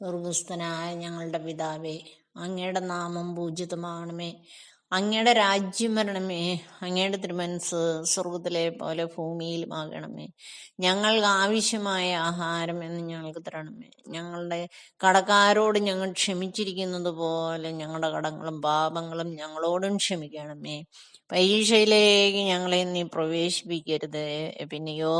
സ്വർഗസ്ഥനായ ഞങ്ങളുടെ പിതാവേ, അങ്ങയുടെ നാമം പൂജിതമാകണമേ. അങ്ങയുടെ രാജ്യം വരണമേ. അങ്ങയുടെ തിരുമനസ് സ്വർഗത്തിലെ പോലെ ഭൂമിയിലുമാകണമേ. ഞങ്ങൾക്ക് ആവശ്യമായ ആഹാരം എന്ന് ഞങ്ങൾക്ക് തരണമേ. ഞങ്ങളുടെ കടക്കാരോട് ഞങ്ങൾ ക്ഷമിച്ചിരിക്കുന്നത് പോലെ ഞങ്ങളുടെ കടങ്ങളും പാപങ്ങളും ഞങ്ങളോടും ക്ഷമിക്കണമേ. പരീക്ഷയിലേക്ക് ഞങ്ങളെ നീ പ്രവേശിപ്പിക്കരുത്, പിന്നെയോ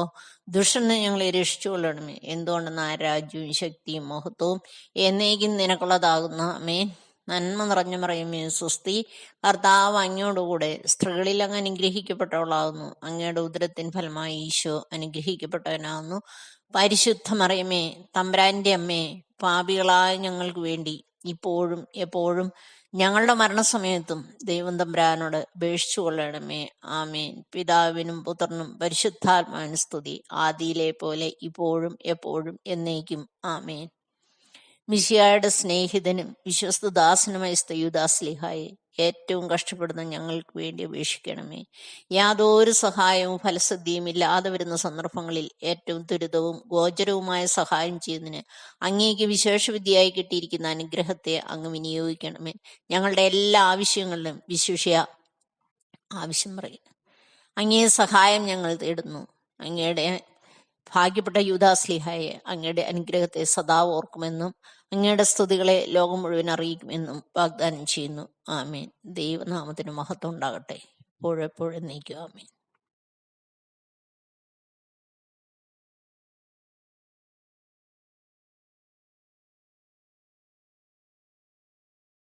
ദുഷ്ടന് ഞങ്ങളെ രക്ഷിച്ചുകൊള്ളണമേ. എന്തുകൊണ്ടെന്ന് രാജ്യവും ശക്തിയും മഹത്വവും എന്നേക്കും നിനക്കുള്ളതാകുന്ന ആമേൻ. നന്മ നിറഞ്ഞ മറിയമേ സ്വസ്തി, കർത്താവ് അങ്ങയോടുകൂടെ സ്ത്രീകളിൽ അങ്ങ് അനുഗ്രഹിക്കപ്പെട്ടവളാകുന്നു. അങ്ങയുടെ ഉദരത്തിൻ ഫലമായി ഈശോ അനുഗ്രഹിക്കപ്പെട്ടവനാകുന്നു. പരിശുദ്ധ മറിയമേ തമ്പുരാന്റെ അമ്മേ, പാപികളായ ഞങ്ങൾക്ക് വേണ്ടി ഇപ്പോഴും എപ്പോഴും ഞങ്ങളുടെ മരണസമയത്തും ദൈവം തമ്പുരാനോട് അപേക്ഷിച്ചു കൊള്ളണമേ. ആമേൻ. പിതാവിനും പുത്രനും പരിശുദ്ധാത്മാവിനും സ്തുതി, ആദിയിലെ പോലെ ഇപ്പോഴും എപ്പോഴും എന്നേക്കും. ആമേൻ. മിശിഹായുടെ സ്നേഹിതനും വിശ്വസ്തദാസനുമായ യൂദാസ്ലീഹായെ ഏറ്റവും കഷ്ടപ്പെടുന്ന ഞങ്ങൾക്ക് വേണ്ടി അപേക്ഷിക്കണമേ. യാതൊരു സഹായവും ഫലസിദ്ധിയും ഇല്ലാതെ വരുന്ന സന്ദർഭങ്ങളിൽ ഏറ്റവും ദുരിതവും ഗോചരവുമായ സഹായം ചെയ്യുന്നതിന് അങ്ങേക്ക് വിശേഷവിദ്യയായി കിട്ടിയിരിക്കുന്ന അനുഗ്രഹത്തെ അങ്ങ് വിനിയോഗിക്കണമേ. ഞങ്ങളുടെ എല്ലാ ആവശ്യങ്ങളിലും വിശുഷ്യ ആവശ്യം പറയും അങ്ങേ സഹായം ഞങ്ങൾ തേടുന്നു. അങ്ങയുടെ ഭാഗ്യപ്പെട്ട യൂദാസ്ലീഹായെ അങ്ങയുടെ അനുഗ്രഹത്തെ സദാ ഓർക്കുമെന്നും അങ്ങയുടെ സ്തുതികളെ ലോകം മുഴുവൻ അറിയിക്കുമെന്നും വാഗ്ദാനം ചെയ്യുന്നു. ആമേൻ. ദൈവനാമത്തിന് മഹത്വം ഉണ്ടാകട്ടെ, എപ്പോഴെപ്പോഴും എന്നേക്കും. ആമേൻ.